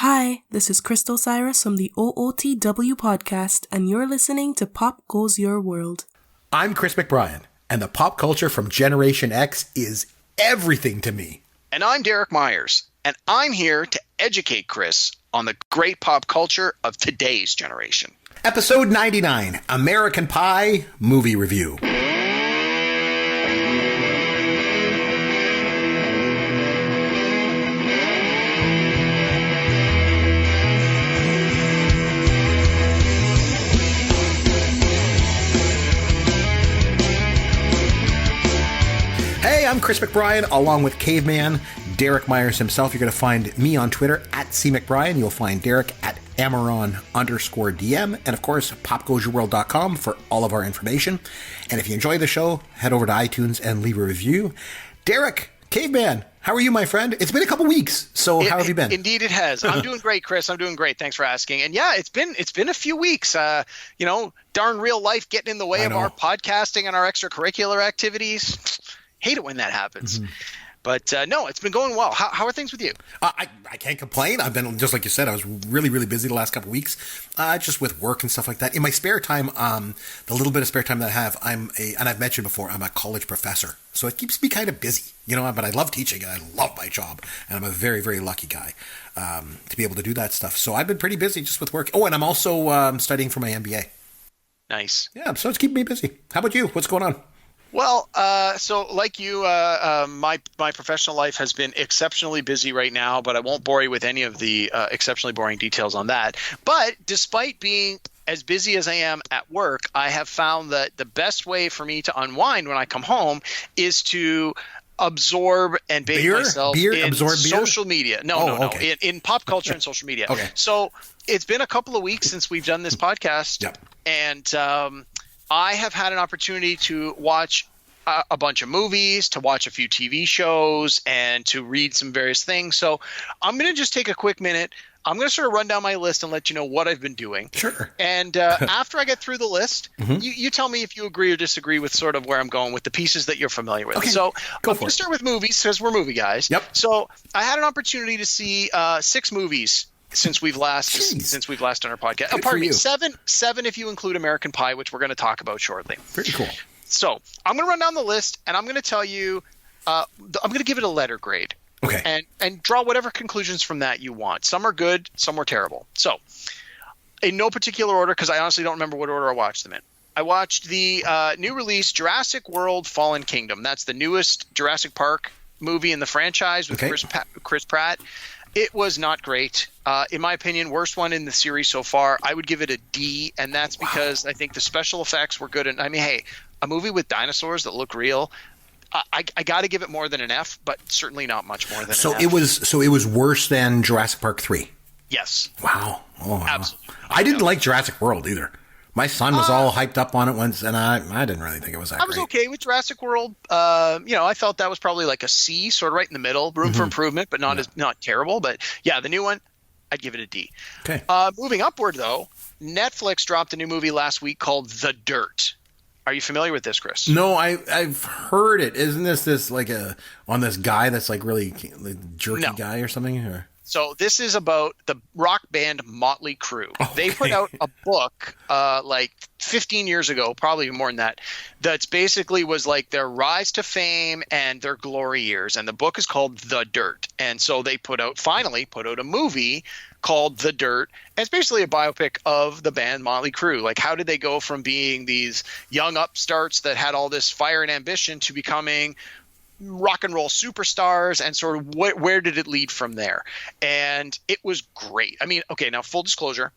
Hi, this is Crystal Cyrus from the OOTW podcast, and you're listening to Pop Goes Your World. I'm Chris McBrien, and the pop culture from Generation X is everything to me. And I'm Derek Myers, and I'm here to educate Chris on the great pop culture of today's generation. Episode 99, American Pie Movie Review. Hey, I'm Chris McBrien, along with Caveman Derek Myers himself. You're going to find me on Twitter at CMcBrien. You'll find Derek at Amaron_DM. And of course, popgoesyourworld.com for all of our information. And if you enjoy the show, head over to iTunes and leave a review. Derek, Caveman, how are you, my friend? It's been a couple weeks, so how have you been? Indeed it has. I'm doing great, Chris. I'm doing great. Thanks for asking. And yeah, it's been a few weeks. Darn real life getting in the way of our podcasting and our extracurricular activities. Hate it when that happens. Mm-hmm. But no, it's been going well. How are things with you? I can't complain. I've been, just like you said, I was really, really busy the last couple of weeks, just with work and stuff like that. In my spare time, the little bit of spare time that I have, and I've mentioned before, I'm a college professor. So it keeps me kind of busy, but I love teaching and I love my job. And I'm a very, very lucky guy to be able to do that stuff. So I've been pretty busy just with work. Oh, and I'm also studying for my MBA. Nice. Yeah, so it's keeping me busy. How about you? What's going on? Well, so like you, my professional life has been exceptionally busy right now, but I won't bore you with any of the exceptionally boring details on that. But despite being as busy as I am at work, I have found that the best way for me to unwind when I come home is to absorb and bathe myself in social media. No. Okay. In pop culture and social media. Okay. So it's been a couple of weeks since we've done this podcast. Yep. And I have had an opportunity to watch a bunch of movies, to watch a few TV shows, and to read some various things. So I'm going to just take a quick minute. I'm going to sort of run down my list and let you know what I've been doing. Sure. And after I get through the list, mm-hmm. you tell me if you agree or disagree with sort of where I'm going with the pieces that you're familiar with. Okay. So I'm going to start with movies because we're movie guys. Yep. So I had an opportunity to see 6 movies since we've last done our podcast. Pardon me, seven if you include American Pie, which we're going to talk about shortly. Pretty cool. So I'm going to run down the list, and I'm going to tell you, I'm going to give it a letter grade. Okay. And draw whatever conclusions from that you want. Some are good, some are terrible. So in no particular order, because I honestly don't remember what order I watched them in. I watched the new release Jurassic World Fallen Kingdom. That's the newest Jurassic Park movie in the franchise with Chris Pratt. It was not great. In my opinion, worst one in the series so far. I would give it a D, and that's because I think the special effects were good. And I mean, hey, a movie with dinosaurs that look real, I got to give it more than an F, but certainly not much more than an F. It was worse than Jurassic Park 3? Yes. Wow. Oh, absolutely. I didn't like Jurassic World either. My son was all hyped up on it once, and I didn't really think it was that great. I was okay with Jurassic World. I felt that was probably like a C, sort of right in the middle. Room for improvement, but not terrible. But yeah, the new one, I'd give it a D. Okay. Moving upward, though, Netflix dropped a new movie last week called The Dirt. Are you familiar with this, Chris? No, I've heard it. Isn't this like on this guy that's like really jerky guy or something? Or? So this is about the rock band Motley Crue. Okay. They put out a book like 15 years ago, probably more than that, that's basically was like their rise to fame and their glory years. And the book is called The Dirt. And so they finally put out a movie called The Dirt. And it's basically a biopic of the band Motley Crue. Like, how did they go from being these young upstarts that had all this fire and ambition to becoming rock and roll superstars, and sort of where did it lead from there? And it was great. I mean, okay, now full disclosure,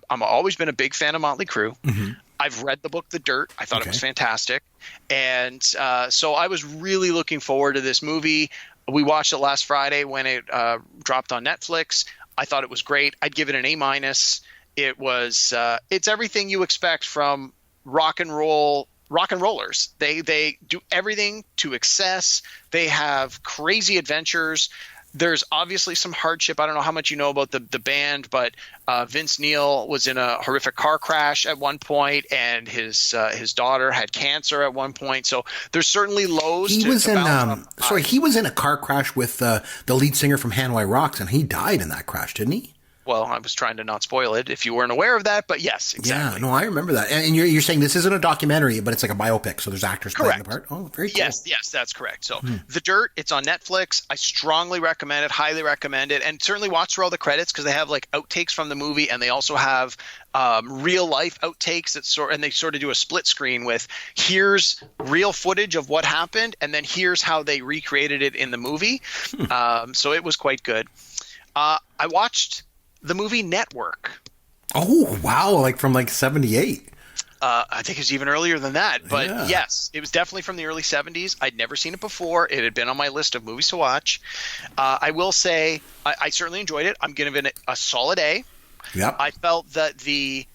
I'm always been a big fan of Motley Crue. Mm-hmm. I've read the book The Dirt. I thought it was fantastic. And so I was really looking forward to this movie. We watched it last Friday when it dropped on Netflix. I thought it was great. I'd give it an A-. It's everything you expect from rock and rollers. They do everything to excess. They have crazy adventures. There's obviously some hardship. I don't know how much you know about the band, but Vince Neil was in a horrific car crash at one point, and his daughter had cancer at one point. So there's certainly lows. He was in a car crash with the lead singer from Hanwai Rocks, and he died in that crash, didn't he? well, I was trying to not spoil it if you weren't aware of that, but yes, exactly. Yeah, no, I remember that. And you're saying this isn't a documentary, but it's like a biopic, so there's actors playing the part? Oh, very cool. Yes, that's correct. So The Dirt, it's on Netflix. I strongly recommend it, highly recommend it, and certainly watch through all the credits because they have like outtakes from the movie, and they also have real life outtakes and they sort of do a split screen with here's real footage of what happened, and then here's how they recreated it in the movie. So it was quite good. I watched the movie Network. Oh, wow. Like from like 78. I think it was even earlier than that. But yes, it was definitely from the early 70s. I'd never seen it before. It had been on my list of movies to watch. I will say I certainly enjoyed it. I'm giving it a solid A. Yep. I felt that the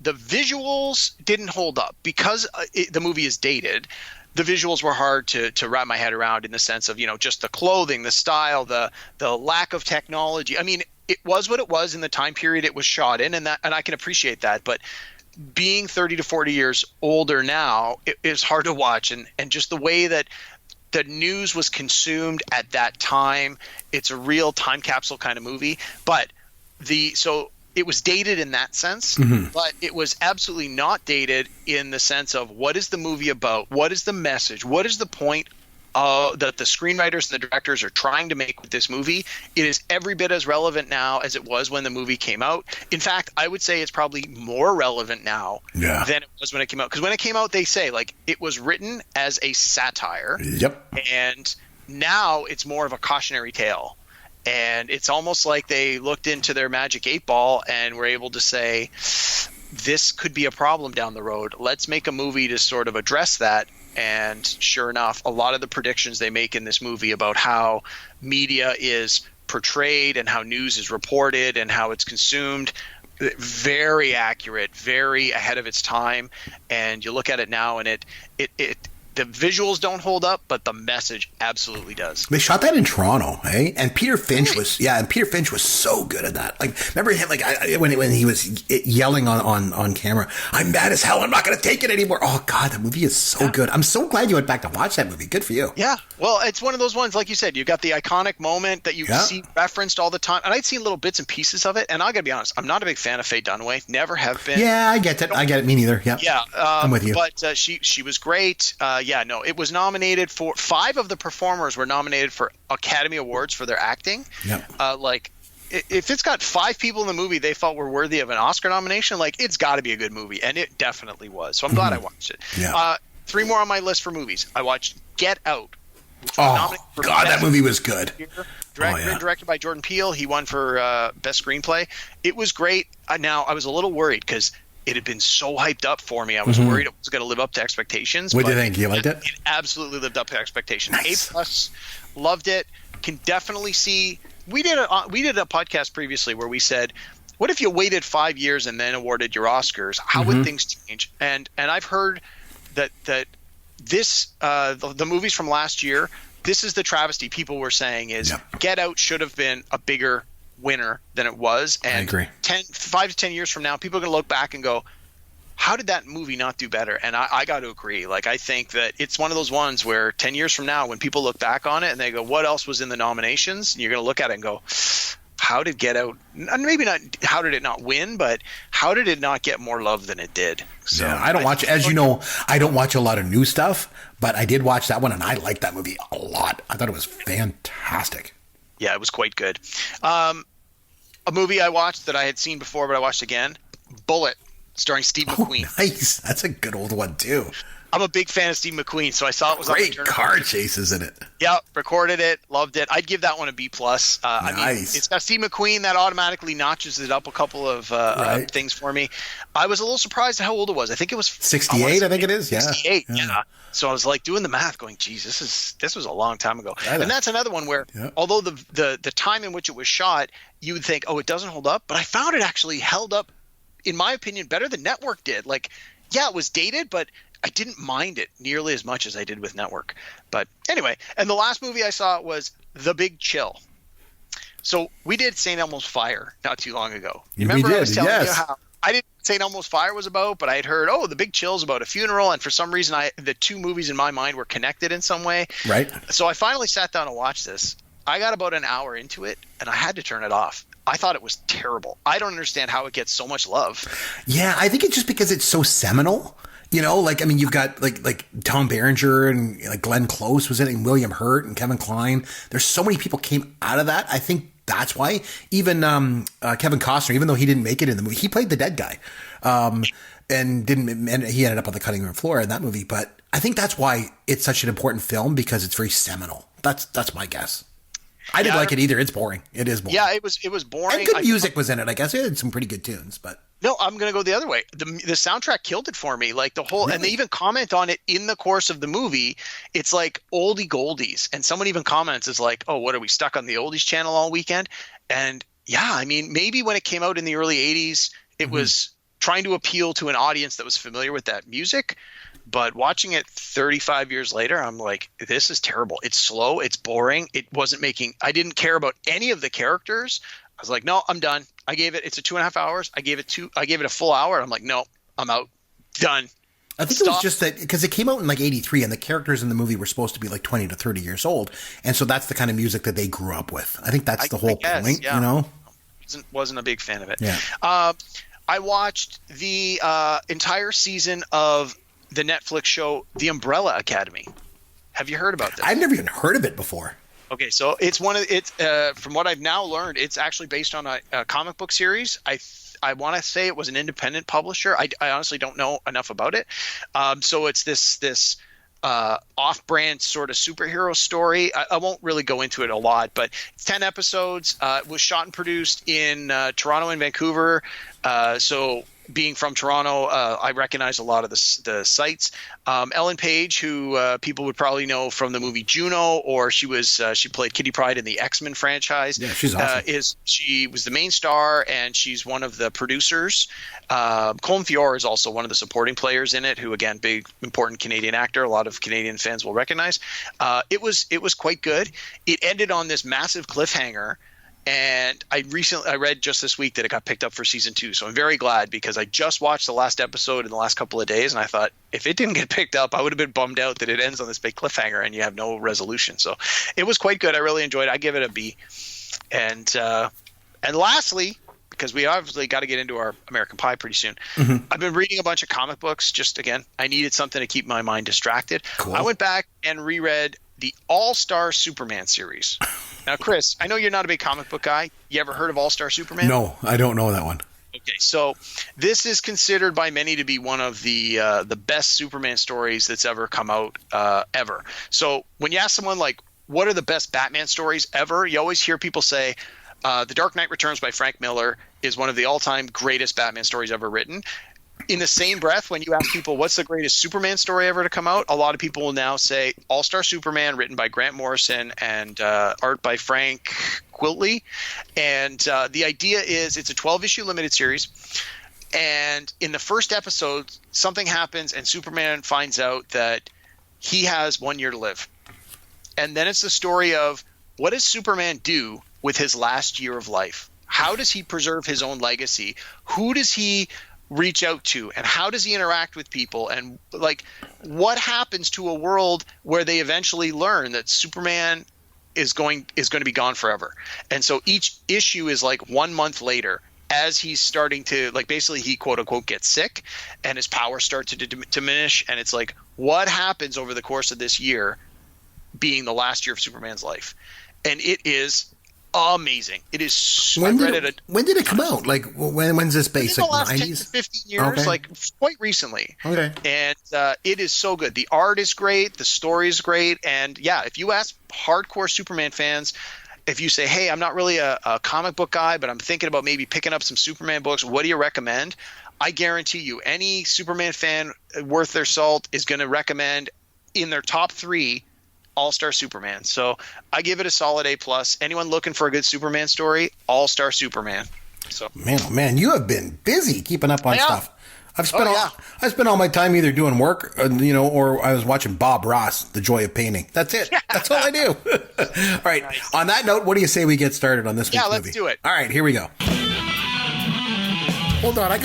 visuals didn't hold up because the movie is dated. The visuals were hard to wrap my head around in the sense of, just the clothing, the style, the lack of technology. I mean, it was what it was in the time period it was shot in, and I can appreciate that. But being 30 to 40 years older now, it is hard to watch. And just the way that the news was consumed at that time, it's a real time capsule kind of movie. But so it was dated in that sense, but it was absolutely not dated in the sense of what is the movie about? What is the message? What is the point that the screenwriters and the directors are trying to make with this movie? It is every bit as relevant now as it was when the movie came out. In fact, I would say it's probably more relevant now than it was when it came out. Because when it came out, they say like it was written as a satire. Yep. And now it's more of a cautionary tale. And it's almost like they looked into their magic 8-ball and were able to say, this could be a problem down the road. Let's make a movie to sort of address that. And sure enough, a lot of the predictions they make in this movie about how media is portrayed and how news is reported and how it's consumed, very accurate, very ahead of its time. And you look at it now and the visuals don't hold up, but the message absolutely does. They shot that in Toronto, eh? And Peter Finch was so good at that. Like, remember him, like when he was yelling on camera, "I'm mad as hell. I'm not going to take it anymore." Oh God, that movie is so good. I'm so glad you went back to watch that movie. Good for you. Yeah. Well, it's one of those ones, like you said, you got the iconic moment that you see referenced all the time. And I'd seen little bits and pieces of it. And I got to be honest, I'm not a big fan of Faye Dunaway. Never have been. Yeah, I get it. I get it. Me neither. Yep. Yeah. I'm with you. But she was great. It was nominated for 5 of the performers were nominated for Academy Awards for their acting. Yep. If it's got 5 people in the movie they felt were worthy of an Oscar nomination, like it's got to be a good movie, and it definitely was. So I'm glad I watched it. Yeah. 3 more on my list for movies. I watched Get Out. Oh God, that movie was good. Directed by Jordan Peele. He won for best screenplay. It was great. Now I was a little worried because it had been so hyped up for me. I was worried it was going to live up to expectations. What do you think? You liked it? It absolutely lived up to expectations. Nice. A+, loved it. Can definitely see. We did a podcast previously where we said, what if you waited 5 years and then awarded your Oscars? How would things change? And I've heard that this the movies from last year, this is the travesty people were saying is Get Out should have been a bigger winner than it was. And I agree. 5 to 10 years from now, people are going to look back and go, how did that movie not do better? And I got to agree. Like, I think that it's one of those ones where 10 years from now, when people look back on it and they go, what else was in the nominations? And you're going to look at it and go, how did Get Out, and maybe not how did it not win, but how did it not get more love than it did? So yeah, I don't watch, as you know, I don't watch a lot of new stuff, but I did watch that one and I liked that movie a lot. I thought it was fantastic. Yeah, it was quite good. A movie I watched that I had seen before, but I watched again, Bullet, starring Steve McQueen. Nice. That's a good old one, too. I'm a big fan of Steve McQueen, so I saw it was great on the car chases in it. Yeah, recorded it, loved it. I'd give that one a B+. Nice. I mean, it's got Steve McQueen that automatically notches it up a couple of things for me. I was a little surprised at how old it was. I think it was 68. I think it is. Yeah, 68. Yeah. So I was like doing the math, going, "Geez, this was a long time ago." And that's another one where, although the time in which it was shot, you would think, "Oh, it doesn't hold up," but I found it actually held up, in my opinion, better than Network did. Like, yeah, it was dated, but I didn't mind it nearly as much as I did with Network. But anyway, and the last movie I saw was The Big Chill. So we did St. Elmo's Fire not too long ago. You remember I was telling you how I didn't know St. Elmo's Fire was about, but I had heard, The Big Chill is about a funeral, and for some reason the 2 movies in my mind were connected in some way. Right. So I finally sat down and watched this. I got about an hour into it, and I had to turn it off. I thought it was terrible. I don't understand how it gets so much love. Yeah, I think it's just because it's so seminal. Like, I mean, you've got like Tom Berenger and like Glenn Close was in it, and William Hurt and Kevin Kline. There's so many people came out of that. I think that's why. Even Kevin Costner, even though he didn't make it in the movie, he played the dead guy, and he ended up on the cutting room floor in that movie. But I think that's why it's such an important film, because it's very seminal. That's my guess. I didn't like it either. It's boring. It is boring. Yeah, it was boring. And good music was in it, I guess. It had some pretty good tunes, but no, I'm going to go the other way. The soundtrack killed it for me. Like the whole, really? And they even comment on it in the course of the movie. It's like oldie goldies, and someone even comments is like, "Oh, what are we stuck on the oldies channel all weekend?" And yeah, I mean, maybe when it came out in the early '80s, it was trying to appeal to an audience that was familiar with that music. But watching it 35 years later, I'm like, this is terrible. It's slow. It's boring. I didn't care about any of the characters. I was like, no, I'm done. It's a 2.5 hours. I gave it a full hour. I'm like, no, I'm out. Done. I think it was just that because it came out in like 83 and the characters in the movie were supposed to be like 20 to 30 years old. And so that's the kind of music that they grew up with. I think that's the whole point, yeah. Wasn't a big fan of it. Yeah. I watched the entire season of the Netflix show, The Umbrella Academy. Have you heard about this? I've never even heard of it before. Okay, so it's from what I've now learned, it's actually based on a comic book series. I want to say it was an independent publisher. I honestly don't know enough about it. So it's this off-brand sort of superhero story. I won't really go into it a lot, but it's 10 episodes. It was shot and produced in Toronto and Vancouver. So being from Toronto, I recognize a lot of the sites. Ellen Page, who people would probably know from the movie Juno, or she played Kitty Pryde in the X-Men franchise. Yeah, she's awesome. She was the main star, and she's one of the producers. Colm Feore is also one of the supporting players in it, who, again, big, important Canadian actor. A lot of Canadian fans will recognize. It was quite good. It ended on this massive cliffhanger. And I read just this week that it got picked up for season 2. So I'm very glad, because I just watched the last episode in the last couple of days, and I thought if it didn't get picked up, I would have been bummed out that it ends on this big cliffhanger and you have no resolution. So it was quite good. I really enjoyed it. I give it a B. And lastly, because we obviously got to get into our American Pie pretty soon, I've been reading a bunch of comic books. Just, again, I needed something to keep my mind distracted. Cool. I went back and reread the All-Star Superman series. Now, Chris, I know you're not a big comic book guy. You ever heard of All-Star Superman? No, I don't know that one. Okay, so this is considered by many to be one of the best Superman stories that's ever come out ever. So when you ask someone, like, what are the best Batman stories ever, you always hear people say The Dark Knight Returns by Frank Miller is one of the all-time greatest Batman stories ever written. In the same breath, when you ask people what's the greatest Superman story ever to come out, a lot of people will now say All-Star Superman, written by Grant Morrison and art by Frank Quilty. And the idea is it's a 12-issue limited series. And in the first episode, something happens and Superman finds out that he has 1 year to live. And then it's the story of what does Superman do with his last year of life? How does he preserve his own legacy? Who does he reach out to, and how does he interact with people, and like what happens to a world where they eventually learn that Superman is going to be gone forever? And so each issue is like 1 month later, as he's starting to, like, basically he quote unquote gets sick and his powers start to diminish, and it's like what happens over the course of this year being the last year of Superman's life. And it is amazing. It is. When did it come out? Like, when's this based? In the like last 10 to 15 years, Okay. like quite recently. Okay. And it is so good. The art is great. The story is great. And yeah, if you ask hardcore Superman fans, if you say, hey, I'm not really a comic book guy, but I'm thinking about maybe picking up some Superman books, what do you recommend? I guarantee you any Superman fan worth their salt is going to recommend in their top 3 All-Star Superman. So I give it a solid A+. Anyone looking for a good Superman story, All-Star Superman. So Man, oh man, you have been busy keeping up on stuff. I spent all my time either doing work, or I was watching Bob Ross, The Joy of Painting. That's it. That's all I do. All right. Nice. On that note, what do you say we get started on this week's movie? Yeah, let's do it. All right, here we go. Hold on, I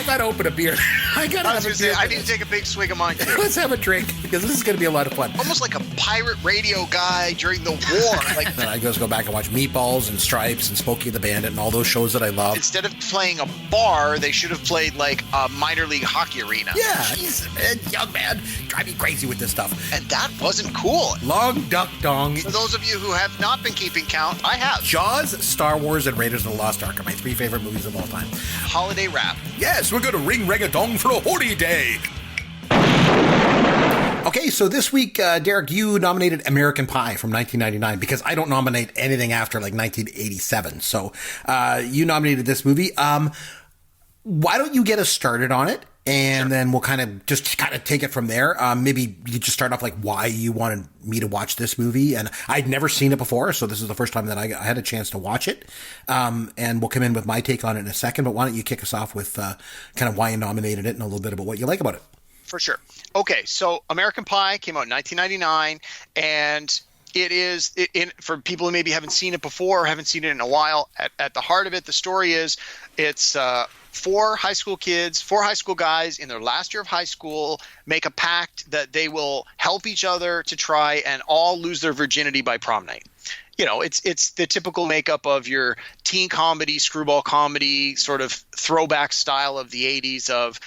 got to open a beer. I need to take a big swig of mine too. Let's have a drink. because this is going to be a lot of fun. Almost like a pirate radio guy during the war. Like, then I just go back and watch Meatballs and Stripes and Smokey the Bandit and all those shows that I love. Instead of playing a bar, they should have played like a minor league hockey arena. Yeah, he's a young man, drive me crazy with this stuff. And that wasn't cool. Long Duck Dong. For those of you who have not been keeping count, I have. Jaws, Star Wars, and Raiders of the Lost Ark are my 3 favorite movies of all time. Holiday wrap. Yes, we're going to ring rang-a-dong for a holy day. Okay, so this week, Derek, you nominated American Pie from 1999 because I don't nominate anything after like 1987. So you nominated this movie. Why don't you get us started on it? And then we'll kind of take it from there. Maybe you just start off like why you wanted me to watch this movie. And I'd never seen it before, so this is the first time that I had a chance to watch it. And we'll come in with my take on it in a second. But why don't you kick us off with kind of why you nominated it and a little bit about what you like about it? For sure. Okay, so American Pie came out in 1999, and it is, for people who maybe haven't seen it before or haven't seen it in a while, at the heart of it, the story is it's 4 high school guys in their last year of high school make a pact that they will help each other to try and all lose their virginity by prom night. You know, it's the typical makeup of your teen comedy, screwball comedy, sort of throwback style of the 80s of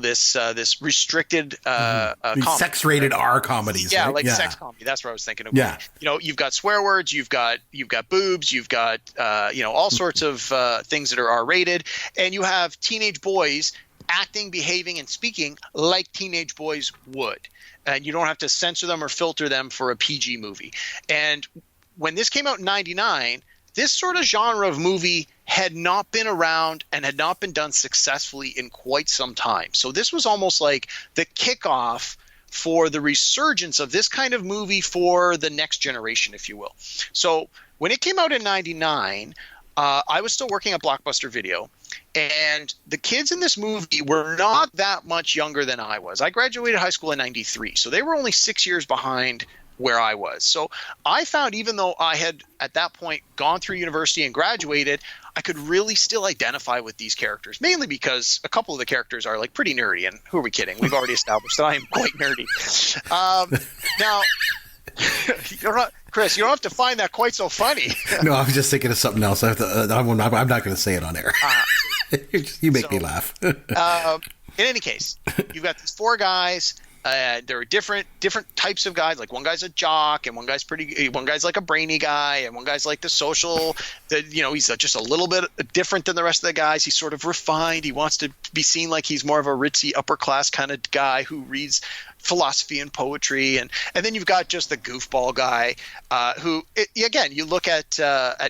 this restricted sex-rated R comedies. Yeah, right? like sex comedy. That's what I was thinking of. Yeah. You know, you've got swear words, you've got boobs, you've got all sorts of things that are R-rated, and you have teenage boys acting, behaving, and speaking like teenage boys would. And you don't have to censor them or filter them for a PG movie. And when this came out in 99, this sort of genre of movie had not been around and had not been done successfully in quite some time. So this was almost like the kickoff for the resurgence of this kind of movie for the next generation, if you will. So when it came out in 99, I was still working at Blockbuster Video, and the kids in this movie were not that much younger than I was. I graduated high school in 93, so they were only 6 years behind where I was. So I found, even though I had at that point gone through university and graduated, I could really still identify with these characters, mainly because a couple of the characters are like pretty nerdy, and who are we kidding? We've already established that I am quite nerdy. Now, Chris, you don't have to find that quite so funny. No, I was just thinking of something else. I'm not going to say it on air. You make me laugh. In any case, you've got these 4 guys. There are different types of guys. Like one guy's a jock, and one guy's like a brainy guy, and one guy's like the social. He's just a little bit different than the rest of the guys. He's sort of refined. He wants to be seen like he's more of a ritzy upper class kind of guy who reads philosophy and poetry, and then you've got just the goofball guy who again, you look at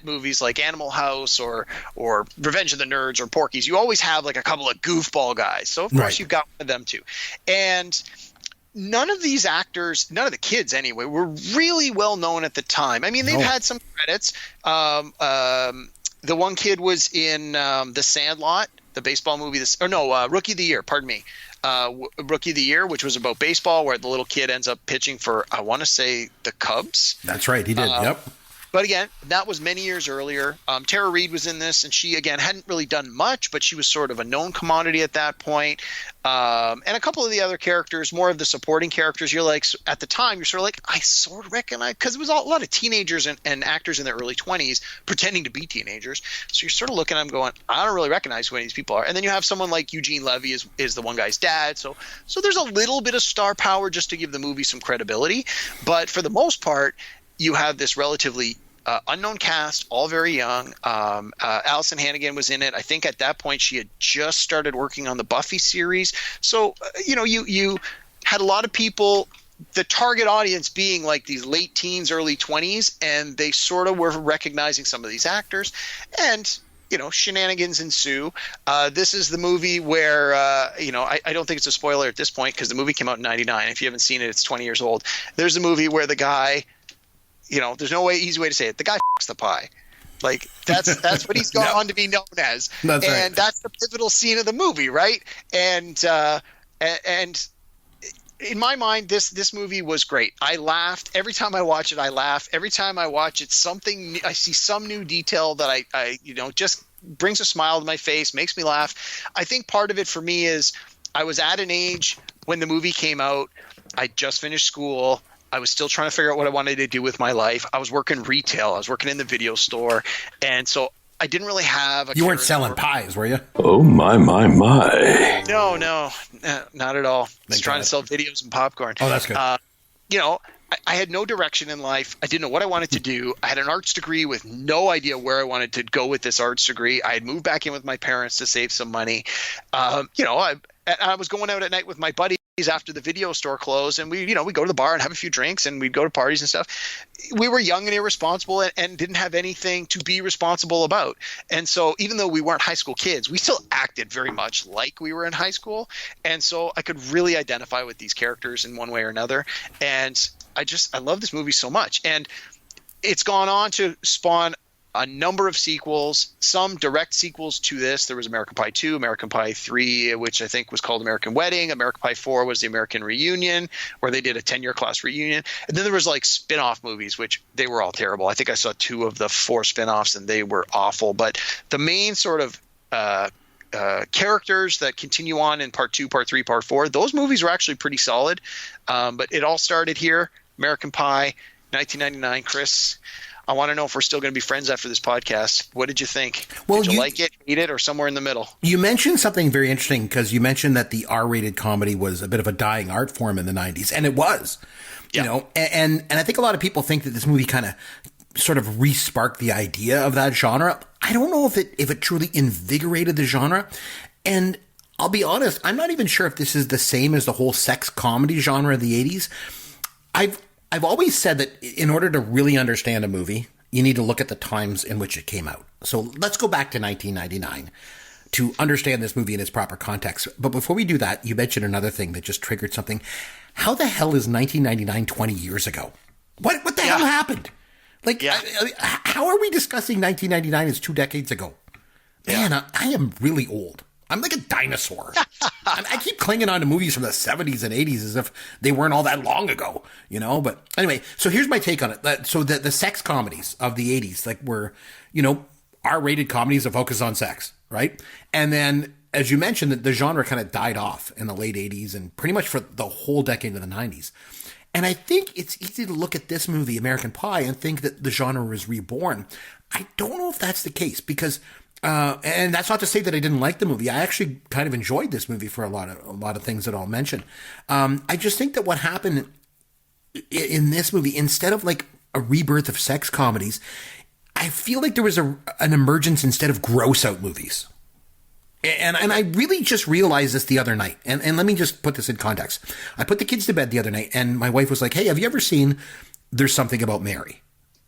movies like Animal House or Revenge of the Nerds or Porky's, you always have like a couple of goofball guys. So of course you've got one of them too. And none of these actors, none of the kids anyway, were really well known at the time. I mean, they've had some credits. The one kid was in The Sandlot, the baseball movie. Rookie of the Year. Pardon me. Rookie of the Year, which was about baseball, where the little kid ends up pitching for, I want to say, the Cubs. That's right. He did. Yep. But again, that was many years earlier. Tara Reid was in this, and she, again, hadn't really done much, but she was sort of a known commodity at that point. And a couple of the other characters, more of the supporting characters, you're like, at the time, you're sort of like, I sort of recognize, because it was a lot of teenagers and actors in their early 20s pretending to be teenagers. So you're sort of looking at them going, I don't really recognize who any of these people are. And then you have someone like Eugene Levy is the one guy's dad. So there's a little bit of star power just to give the movie some credibility. But for the most part, you have this relatively unknown cast, all very young. Allison Hannigan was in it. I think at that point she had just started working on the Buffy series. So, you had a lot of people, the target audience being like these late teens, early 20s, and they sort of were recognizing some of these actors. And, shenanigans ensue. This is the movie where, I don't think it's a spoiler at this point because the movie came out in 99. If you haven't seen it, it's 20 years old. There's a movie where the guy, there's no easy way to say it. The guy f***s the pie. Like that's what he's gone on to be known as. That's right. And that's the pivotal scene of the movie, right? And in my mind, this movie was great. I laughed every time I watch it. I laugh every time I watch it. I see some new detail that I just brings a smile to my face, makes me laugh. I think part of it for me is I was at an age when the movie came out I just finished school. I was still trying to figure out what I wanted to do with my life. I was working retail. I was working in the video store. And so I didn't really have You weren't selling pies, were you? Oh, my, my, my. No, not at all. Just trying to sell videos and popcorn. Oh, that's good. I had no direction in life. I didn't know what I wanted to do. I had an arts degree with no idea where I wanted to go with this arts degree. I had moved back in with my parents to save some money. I was going out at night with my buddies after the video store closed, and we go to the bar and have a few drinks, and we'd go to parties and stuff. We were young and irresponsible and didn't have anything to be responsible about. And so even though we weren't high school kids, we still acted very much like we were in high school. And so I could really identify with these characters in one way or another. And I love this movie so much. And it's gone on to spawn a number of sequels, some direct sequels to this. There was American Pie 2, American Pie 3, which I think was called American Wedding. American Pie 4 was the American Reunion, where they did a 10-year class reunion. And then there was like spin-off movies, which they were all terrible. I think I saw 2 of the 4 spin-offs, and they were awful. But the main sort of characters that continue on in part 2, part 3, part 4, those movies were actually pretty solid. But it all started here, American Pie, 1999. Chris, I want to know if we're still going to be friends after this podcast. What did you think? Well, did you like it, hate it, or somewhere in the middle? You mentioned something very interesting, because you mentioned that the R-rated comedy was a bit of a dying art form in the 90s, and it was. Yeah. And I think a lot of people think that this movie kind of sort of re-sparked the idea of that genre. I don't know if it truly invigorated the genre. And I'll be honest, I'm not even sure if this is the same as the whole sex comedy genre of the 80s. I've always said that in order to really understand a movie, you need to look at the times in which it came out. So let's go back to 1999 to understand this movie in its proper context. But before we do that, you mentioned another thing that just triggered something. How the hell is 1999 20 years ago? What the hell happened? How are we discussing 1999 as 2 decades ago? Man, I am really old. I'm like a dinosaur. I keep clinging on to movies from the 70s and 80s as if they weren't all that long ago, But anyway, so here's my take on it. So the sex comedies of the 80s, were, R-rated comedies that focus on sex, right? And then, as you mentioned, the genre kind of died off in the late 80s and pretty much for the whole decade of the 90s. And I think it's easy to look at this movie, American Pie, and think that the genre was reborn. I don't know if that's the case, because and that's not to say that I didn't like the movie. I actually kind of enjoyed this movie for a lot of things that I'll mention. I just think that what happened in this movie, instead of like a rebirth of sex comedies, I feel like there was an emergence instead of gross out movies. And I really just realized this the other night. And let me just put this in context. I put the kids to bed the other night, and my wife was like, "Hey, have you ever seen There's Something About Mary?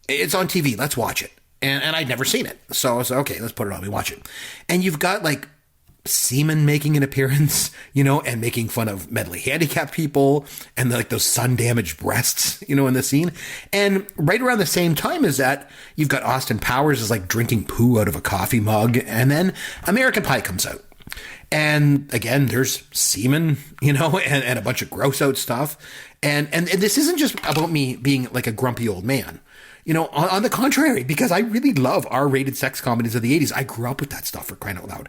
It's on TV. Let's watch it." And I'd never seen it. So I was like, okay, let's put it on. We watch it. And you've got like semen making an appearance, and making fun of mentally handicapped people and like those sun damaged breasts, in the scene. And right around the same time as that, you've got Austin Powers is like drinking poo out of a coffee mug. And then American Pie comes out. And again, there's semen, and a bunch of gross out stuff. And this isn't just about me being like a grumpy old man. On the contrary, because I really love R-rated sex comedies of the 80s. I grew up with that stuff, for crying out loud.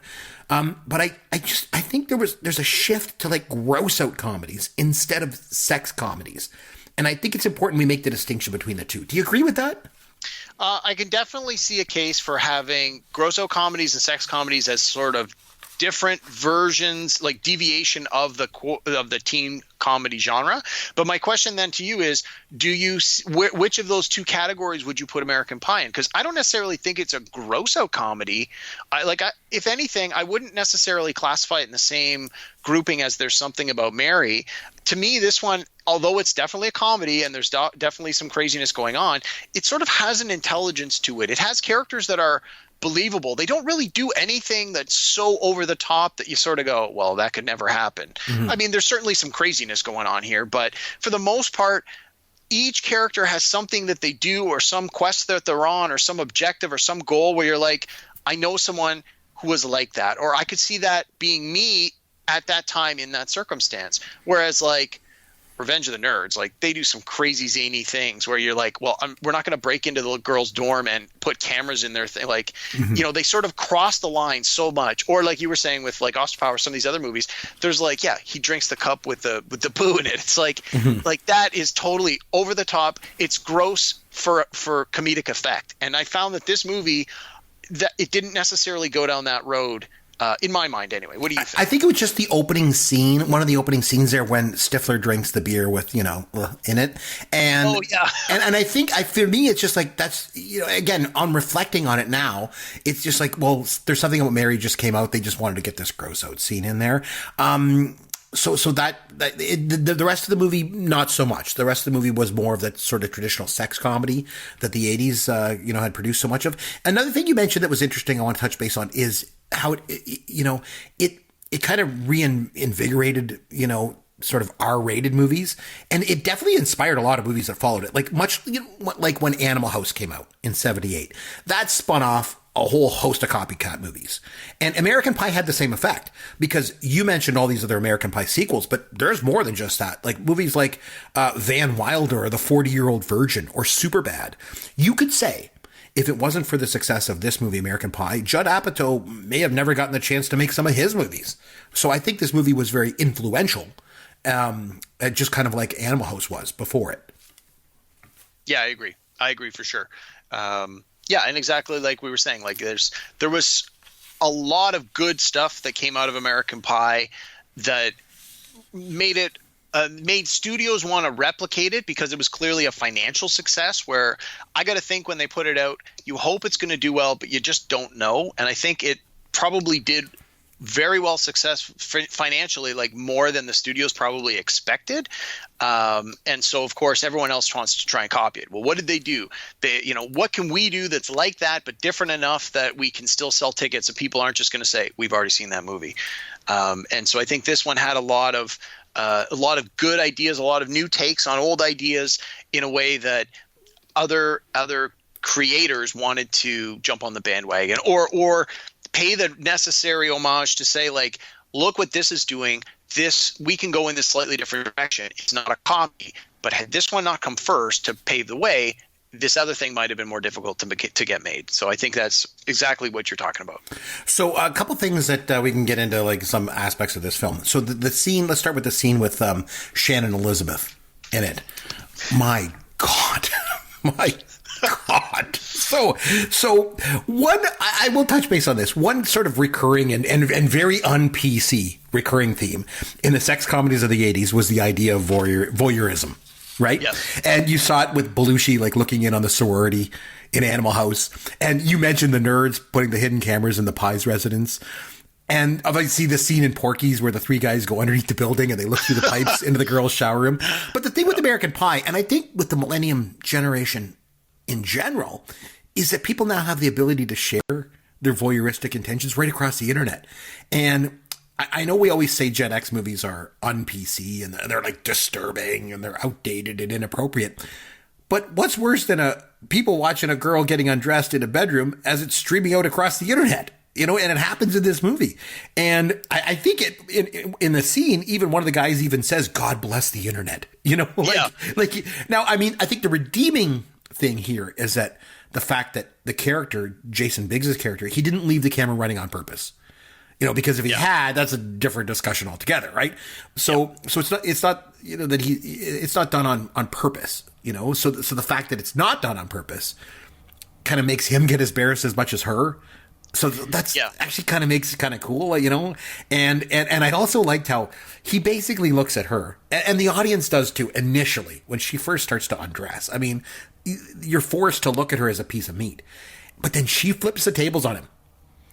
But I think there's a shift to like gross out comedies instead of sex comedies. And I think it's important we make the distinction between the two. Do you agree with that? I can definitely see a case for having gross out comedies and sex comedies as sort of different versions, like deviation of the teen comedy genre. But my question then to you is, which of those two categories would you put American Pie in? Because I don't necessarily think it's a gross out comedy. If anything, I wouldn't necessarily classify it in the same grouping as There's Something About Mary. To me, this one, although it's definitely a comedy and there's definitely some craziness going on, it sort of has an intelligence to it. It has characters that are believable. They don't really do anything that's so over the top that you sort of go, well, that could never happen. Mm-hmm. I mean, there's certainly some craziness going on here, but for the most part, each character has something that they do or some quest that they're on or some objective or some goal where you're like, I know someone who was like that, or I could see that being me at that time in that circumstance. Whereas like Revenge of the Nerds, like they do some crazy zany things where you're like, well, we're not going to break into the girl's dorm and put cameras in their thing. Like, they sort of cross the line so much. Or like you were saying with like Austin Powers, some of these other movies, there's like, he drinks the cup with the poo in it. It's like, like that is totally over the top. It's gross for comedic effect. And I found that this movie, that it didn't necessarily go down that road. In my mind, anyway. What do you think? I think it was just the opening scene, one of the opening scenes there when Stifler drinks the beer with, in it. And, and I think for me, it's just like, that's, again, on reflecting on it now, it's just like, well, there's something about Mary just came out. They just wanted to get this gross out scene in there. So the rest of the movie, not so much. The rest of the movie was more of that sort of traditional sex comedy that the 80s, had produced so much of. Another thing you mentioned that was interesting I want to touch base on is how it kind of reinvigorated, sort of R-rated movies. And it definitely inspired a lot of movies that followed it. Like like when Animal House came out in 78. That spun off a whole host of copycat movies. And American Pie had the same effect, because you mentioned all these other American Pie sequels, but there's more than just that. Like movies like Van Wilder or The 40-Year-Old Virgin or Superbad. You could say, if it wasn't for the success of this movie, American Pie, Judd Apatow may have never gotten the chance to make some of his movies. So I think this movie was very influential, just kind of like Animal House was before it. Yeah, I agree for sure. Yeah, and exactly like we were saying, like there was a lot of good stuff that came out of American Pie that made studios want to replicate it, because it was clearly a financial success, where I got to think when they put it out, you hope it's going to do well, but you just don't know. And I think it probably did very well financially, like more than the studios probably expected. And so, of course, everyone else wants to try and copy it. Well, what did they do? What can we do that's like that, but different enough that we can still sell tickets and people aren't just going to say, we've already seen that movie. And so I think this one had a lot of good ideas, a lot of new takes on old ideas in a way that other creators wanted to jump on the bandwagon or pay the necessary homage to say, like, look what this is doing. We can go in this slightly different direction. It's not a copy, but had this one not come first to pave the way, this other thing might have been more difficult to get made. So I think that's exactly what you're talking about. So a couple things that we can get into, like some aspects of this film. So the scene, let's start with the scene with Shannon Elizabeth in it. My God. My God. So one, I will touch base on this. One sort of recurring and very un-PC recurring theme in the sex comedies of the 80s was the idea of voyeurism. Right? Yes. And you saw it with Belushi, like looking in on the sorority in Animal House. And you mentioned the nerds putting the hidden cameras in the Pie's residence. And I see the scene in Porky's where the three guys go underneath the building and they look through the pipes into the girls' shower room. But the thing with American Pie, and I think with the millennium generation in general, is that people now have the ability to share their voyeuristic intentions right across the internet. And I know we always say Gen X movies are un-PC and they're like disturbing and they're outdated and inappropriate. But what's worse than people watching a girl getting undressed in a bedroom as it's streaming out across the internet? And it happens in this movie. And I think in the scene, even one of the guys even says, "God bless the internet." Now, I mean, I think the redeeming thing here is that the fact that the character, Jason Biggs' character, he didn't leave the camera running on purpose. Because if he had, that's a different discussion altogether, right? So it's not that it's not done on purpose, So the fact that it's not done on purpose kind of makes him get embarrassed as much as her. So that's actually kind of makes it kind of cool, And I also liked how he basically looks at her, and the audience does too initially when she first starts to undress. I mean, you're forced to look at her as a piece of meat, but then she flips the tables on him.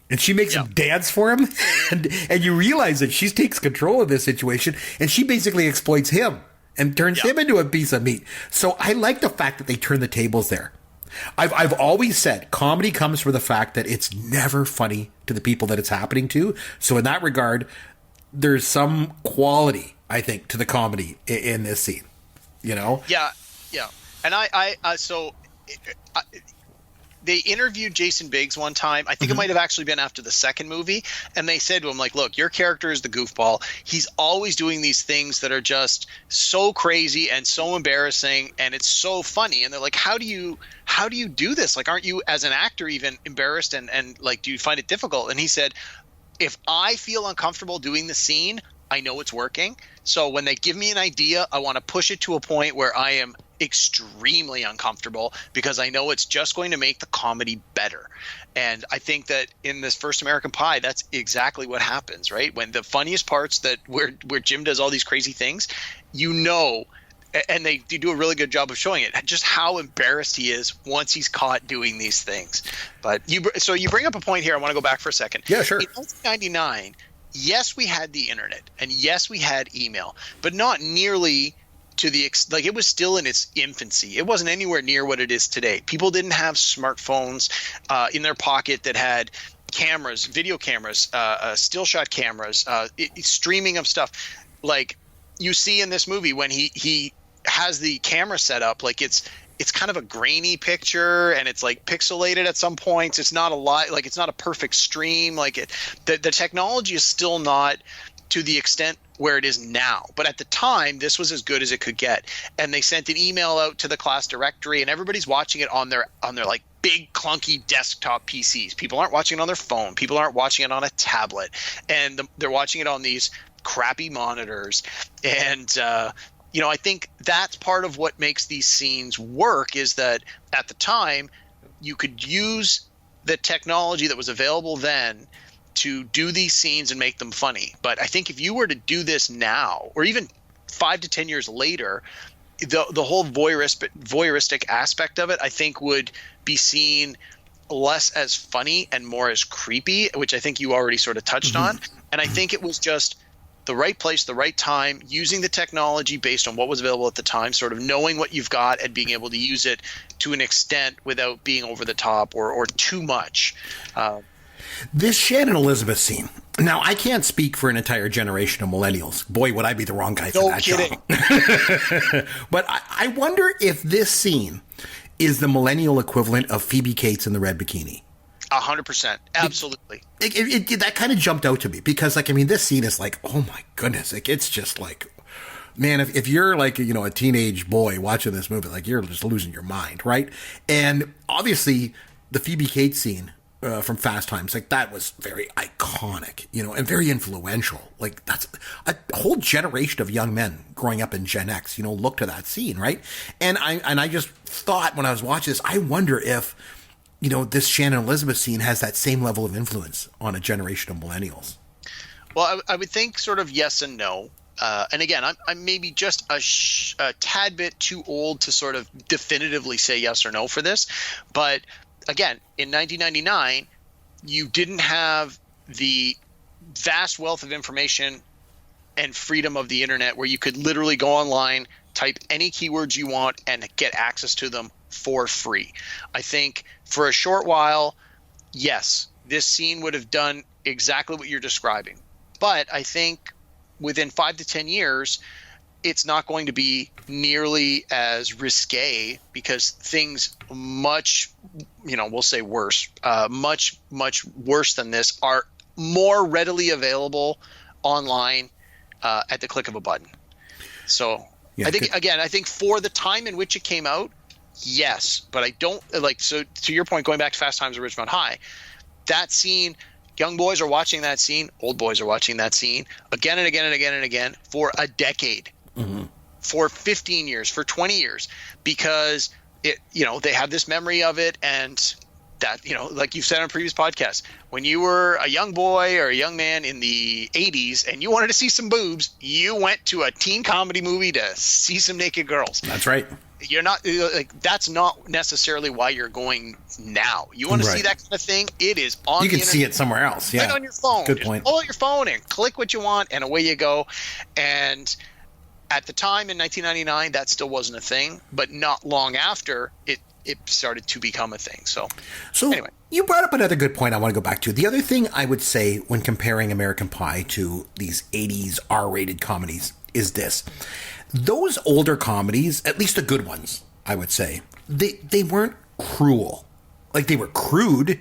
And she makes him dance for him. And you realize that she takes control of this situation. And she basically exploits him and turns him into a piece of meat. So I like the fact that they turn the tables there. I've always said comedy comes from the fact that it's never funny to the people that it's happening to. So in that regard, there's some quality, I think, to the comedy in this scene. Yeah. And they interviewed Jason Biggs one time. I think it might have actually been after the second movie. And they said to him, like, look, your character is the goofball. He's always doing these things that are just so crazy and so embarrassing. And it's so funny. And they're like, how do you do this? Like, aren't you as an actor even embarrassed? And like, do you find it difficult? And he said, if I feel uncomfortable doing the scene, I know it's working. So when they give me an idea, I want to push it to a point where I am extremely uncomfortable because I know it's just going to make the comedy better. And I think that in this first American Pie, that's exactly what happens, right? When the funniest parts that where Jim does all these crazy things, you know, and they do a really good job of showing it, just how embarrassed he is once he's caught doing these things. But you bring up a point here. I want to go back for a second. Yeah, sure. In 1999, yes, we had the internet, and yes, we had email, but not nearly to the like, it was still in its infancy. It wasn't anywhere near what it is today. People didn't have smartphones in their pocket that had cameras, video cameras, still shot cameras, streaming of stuff. Like you see in this movie when he has the camera set up, like it's kind of a grainy picture and it's like pixelated at some points. It's not a lot, like it's not a perfect stream. Like the technology is still not to the extent where it is now. But at the time, this was as good as it could get. And they sent an email out to the class directory and everybody's watching it on their like big clunky desktop PCs. People aren't watching it on their phone. People aren't watching it on a tablet. And they're watching it on these crappy monitors. And, I think that's part of what makes these scenes work is that at the time you could use the technology that was available then to do these scenes and make them funny. But I think if you were to do this now, or even 5 to 10 years later, the whole voyeuristic aspect of it, I think would be seen less as funny and more as creepy, which I think you already sort of touched on. And I think it was just the right place, the right time, using the technology based on what was available at the time, sort of knowing what you've got and being able to use it to an extent without being over the top or too much. This Shannon Elizabeth scene. Now, I can't speak for an entire generation of millennials. Boy, would I be the wrong guy for that job. But I wonder if this scene is the millennial equivalent of Phoebe Cates in the red bikini. 100%. Absolutely. That kind of jumped out to me because, like, I mean, this scene is like, oh my goodness. Like, it's just like, man, if you're like, a teenage boy watching this movie, like, you're just losing your mind, right? And obviously, the Phoebe Cates scene from Fast Times, like, that was very iconic, and very influential. Like, that's a whole generation of young men growing up in Gen X, look to that scene, right? And I just thought when I was watching this, I wonder if this Shannon Elizabeth scene has that same level of influence on a generation of millennials. Well, I would think sort of yes and no. And again, I'm maybe just a tad bit too old to sort of definitively say yes or no for this. But again, in 1999, you didn't have the vast wealth of information and freedom of the internet where you could literally go online, type any keywords you want, and get access to them for free. I think for a short while, yes, this scene would have done exactly what you're describing. But I think within 5 to 10 years, it's not going to be nearly as risque because things much, we'll say worse, much worse than this are more readily available online at the click of a button. So yeah, I think for the time in which it came out, yes, but I don't like, so to your point, going back to Fast Times at Ridgemont High, that scene, young boys are watching that scene, old boys are watching that scene again and again and again and again for a decade, for 15 years, for 20 years, because it, they have this memory of it. And that, like you've said on previous podcasts, when you were a young boy or a young man in the 80s and you wanted to see some boobs, you went to a teen comedy movie to see some naked girls. That's right. You're not like, that's not necessarily why you're going now. You want to see that kind of thing? It is on. You can see it somewhere else. Yeah, right on your phone. Good point. Pull out your phone and click what you want, and away you go. And at the time in 1999, that still wasn't a thing, but not long after it started to become a thing. So anyway, you brought up another good point I want to go back to. The other thing I would say when comparing American Pie to these 80s R-rated comedies is this. Those older comedies, at least the good ones, I would say, they weren't cruel. Like, they were crude,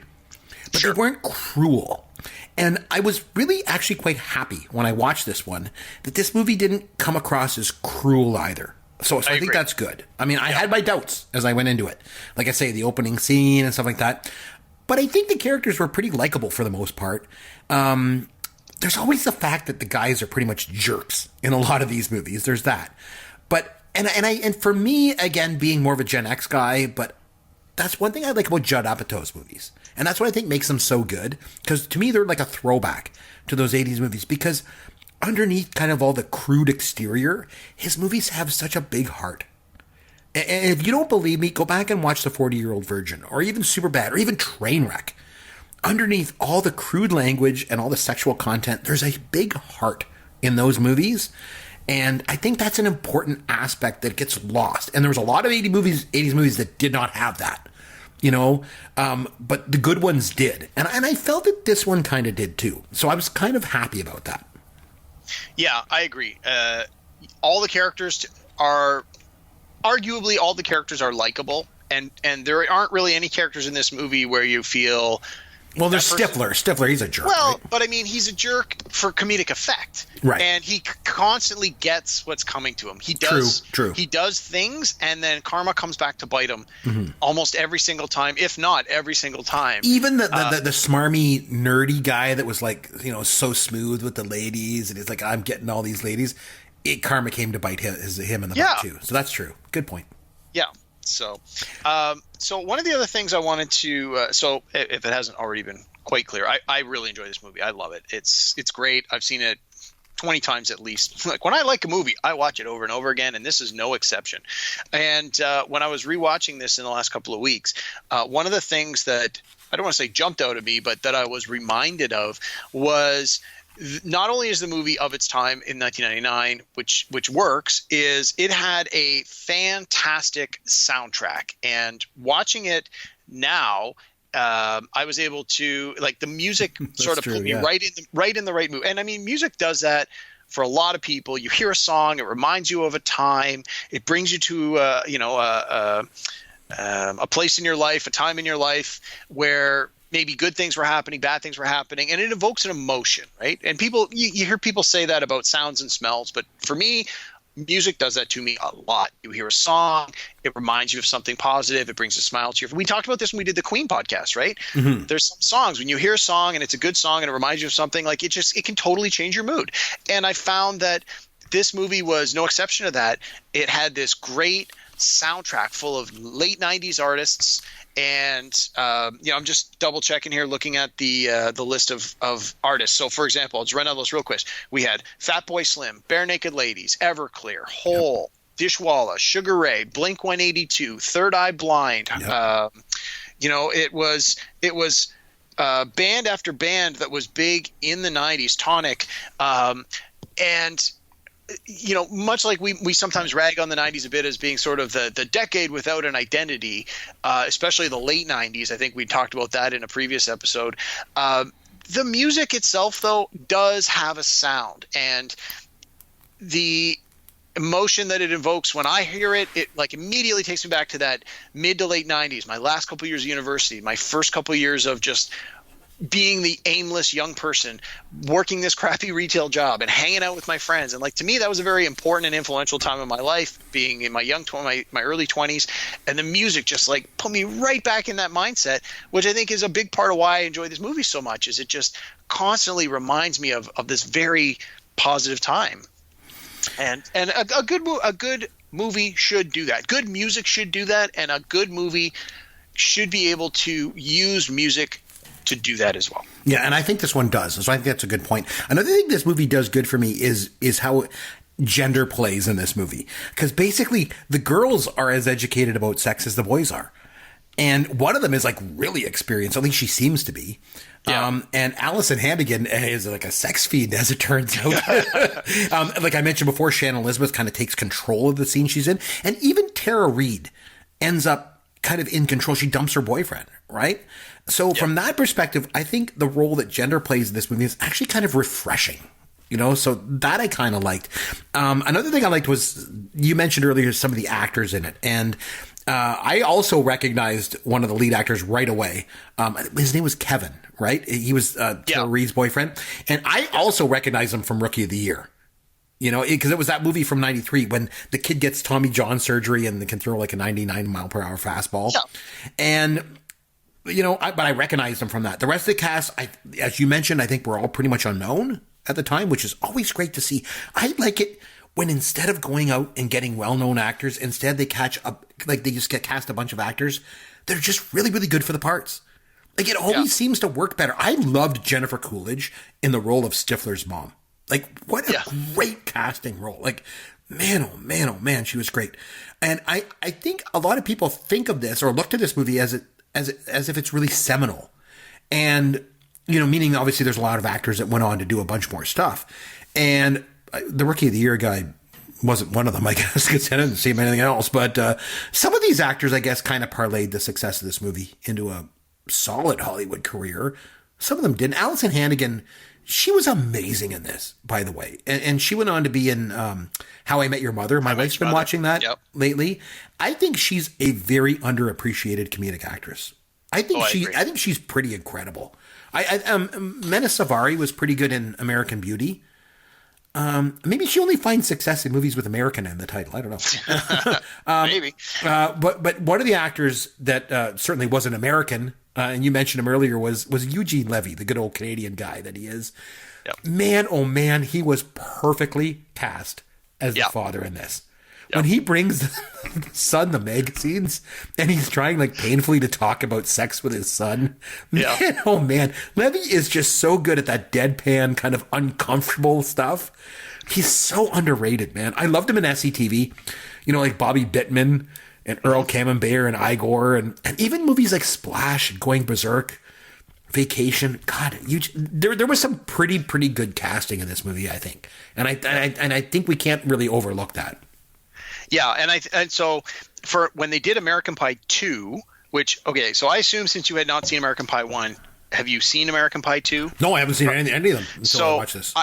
but they weren't cruel. And I was really actually quite happy when I watched this one that this movie didn't come across as cruel either. So I think that's good. I mean, I had my doubts as I went into it. Like I say, the opening scene and stuff like that. But I think the characters were pretty likable for the most part. There's always the fact that the guys are pretty much jerks in a lot of these movies. There's that. But and for me, again, being more of a Gen X guy, but that's one thing I like about Judd Apatow's movies. And that's what I think makes them so good. Because to me, they're like a throwback to those 80s movies. Because underneath kind of all the crude exterior, his movies have such a big heart. And if you don't believe me, go back and watch The 40-Year-Old Virgin, or even Superbad, or even Trainwreck. Underneath all the crude language and all the sexual content, there's a big heart in those movies. And I think that's an important aspect that gets lost. And there was a lot of 80s movies that did not have that, you know, but the good ones did. And I felt that this one kind of did too. So I was kind of happy about that. Yeah, I agree. All the characters are arguably all the characters are likable, and there aren't really any characters in this movie where you feel. Well, there's Stifler. Stifler, he's a jerk. Well, right? But I mean, he's a jerk for comedic effect, right? And he constantly gets what's coming to him. He does, true. He does things, and then karma comes back to bite him almost every single time, if not every single time. Even the smarmy, nerdy guy that was like, you know, so smooth with the ladies, and he's like, I'm getting all these ladies. Karma came to bite him in the butt too. So that's true. Good point. Yeah. So one of the other things I wanted to, so if it hasn't already been quite clear, I really enjoy this movie. I love it. It's great. I've seen it 20 times at least. Like, when I like a movie, I watch it over and over again, and this is no exception. And when I was rewatching this in the last couple of weeks, one of the things that I don't want to say jumped out at me, but that I was reminded of was not only is the movie of its time in 1999, which works, is it had a fantastic soundtrack. And watching it now, I was able to, like, the music sort of put me right in the right mood. And I mean, music does that for a lot of people. You hear a song, it reminds you of a time, it brings you to a place in your life, a time in your life where maybe good things were happening, bad things were happening, and it evokes an emotion, right? And people, you hear people say that about sounds and smells, but for me, music does that to me a lot. You hear a song, it reminds you of something positive, it brings a smile to you. We talked about this when we did the Queen podcast, right? Mm-hmm. There's some songs, when you hear a song and it's a good song and it reminds you of something, like, it can totally change your mood. And I found that this movie was no exception to that. It had this great soundtrack full of late 90s artists. And I'm just double checking here, looking at the list of artists. So, for example, I'll just run down those real quick. We had Fatboy Slim, Bare Naked Ladies, Everclear, Hole, Dishwalla, Sugar Ray, Blink 182, Third Eye Blind. Yep. It was band after band that was big in the 90s. Tonic, and much like we sometimes rag on the 90s a bit as being sort of the decade without an identity, especially the late 90s. I think we talked about that in a previous episode. The music itself, though, does have a sound, and the emotion that it invokes when I hear it, like immediately takes me back to that mid to late 90s, my last couple of years of university, my first couple of years of just being the aimless young person working this crappy retail job and hanging out with my friends. And like, to me, that was a very important and influential time in my life, being in my my early 20s. And the music just like put me right back in that mindset, which I think is a big part of why I enjoy this movie so much, is it just constantly reminds me of this very positive time. And a good movie should do that. Good music should do that. And a good movie should be able to use music to do that as well. Yeah, and I think this one does. So I think that's a good point. Another thing this movie does good for me is how gender plays in this movie. Because basically, the girls are as educated about sex as the boys are. And one of them is like really experienced. At least she seems to be. Yeah. And Alison Hannigan is like a sex fiend, as it turns out. Like I mentioned before, Shannon Elizabeth kind of takes control of the scene she's in. And even Tara Reid ends up kind of in control. She dumps her boyfriend, right? So from that perspective, I think the role that gender plays in this movie is actually kind of refreshing. So that I kind of liked. Another thing I liked was, you mentioned earlier, some of the actors in it. And I also recognized one of the lead actors right away. His name was Kevin, right? He was Tara Reid's boyfriend. And I also recognized him from Rookie of the Year. You know, because it was that movie from 93 when the kid gets Tommy John surgery and can throw like a 99 mile per hour fastball. Yeah. And, you know, but I recognized him from that. The rest of the cast, as you mentioned, I think we're all pretty much unknown at the time, which is always great to see. I like it when instead of going out and getting well-known actors, instead they they just get cast a bunch of actors. They're just really, really good for the parts. Like it always seems to work better. I loved Jennifer Coolidge in the role of Stifler's mom. Like, what a great casting role. Like, man, oh man, she was great. And I think a lot of people think of this or look to this movie as if it's really seminal. And, you know, meaning obviously there's a lot of actors that went on to do a bunch more stuff. And the Rookie of the Year guy wasn't one of them, I guess, because I didn't see him anything else. But some of these actors, I guess, kind of parlayed the success of this movie into a solid Hollywood career. Some of them didn't. Allison Hannigan, she was amazing in this, by the way. And she went on to be in How I Met Your Mother. My wife's been watching that lately. I think she's a very underappreciated comedic actress. I think she's pretty incredible. Mena Savari was pretty good in American Beauty. Maybe she only finds success in movies with American in the title. I don't know. Maybe. But one of the actors that certainly wasn't American, and you mentioned him earlier, was Eugene Levy, the good old Canadian guy that he is. Yep. Man, oh man, he was perfectly cast as the father in this. Yep. When he brings the son the magazines and he's trying like painfully to talk about sex with his son. Man, oh man, Levy is just so good at that deadpan kind of uncomfortable stuff. He's so underrated, man. I loved him in SCTV. You know, like Bobby Bittman and Earl Camembert and Igor and even movies like Splash and Going Berserk, Vacation. God, there was some pretty good casting in this movie, I think. And I think we can't really overlook that. Yeah, and so for when they did American Pie 2, which, okay, so I assume since you had not seen American Pie 1, have you seen American Pie 2? No, I haven't seen any of them until I watched this.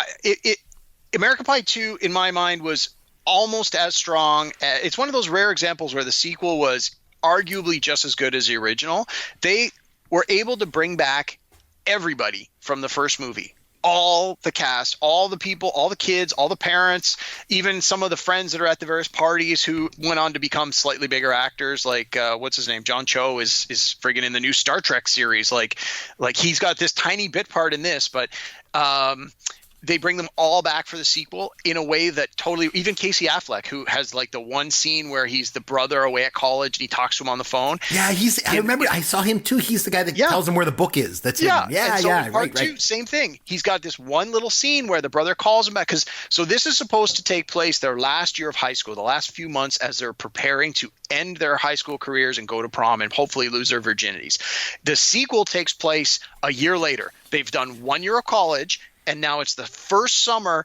American Pie 2, in my mind, was almost as strong. It's one of those rare examples where the sequel was arguably just as good as the original. They were able to bring back everybody from the first movie. All the cast, all the people, all the kids, all the parents, even some of the friends that are at the various parties who went on to become slightly bigger actors. Like what's his name? John Cho is friggin' in the new Star Trek series. Like he's got this tiny bit part in this, but they bring them all back for the sequel in a way that totally – even Casey Affleck, who has like the one scene where he's the brother away at college and he talks to him on the phone. Yeah, I remember I saw him too. He's the guy that tells him where the book is. That's him. Part two, same thing. He's got this one little scene where the brother calls him back. So this is supposed to take place their last year of high school, the last few months as they're preparing to end their high school careers and go to prom and hopefully lose their virginities. The sequel takes place a year later. They've done 1 year of college – and now it's the first summer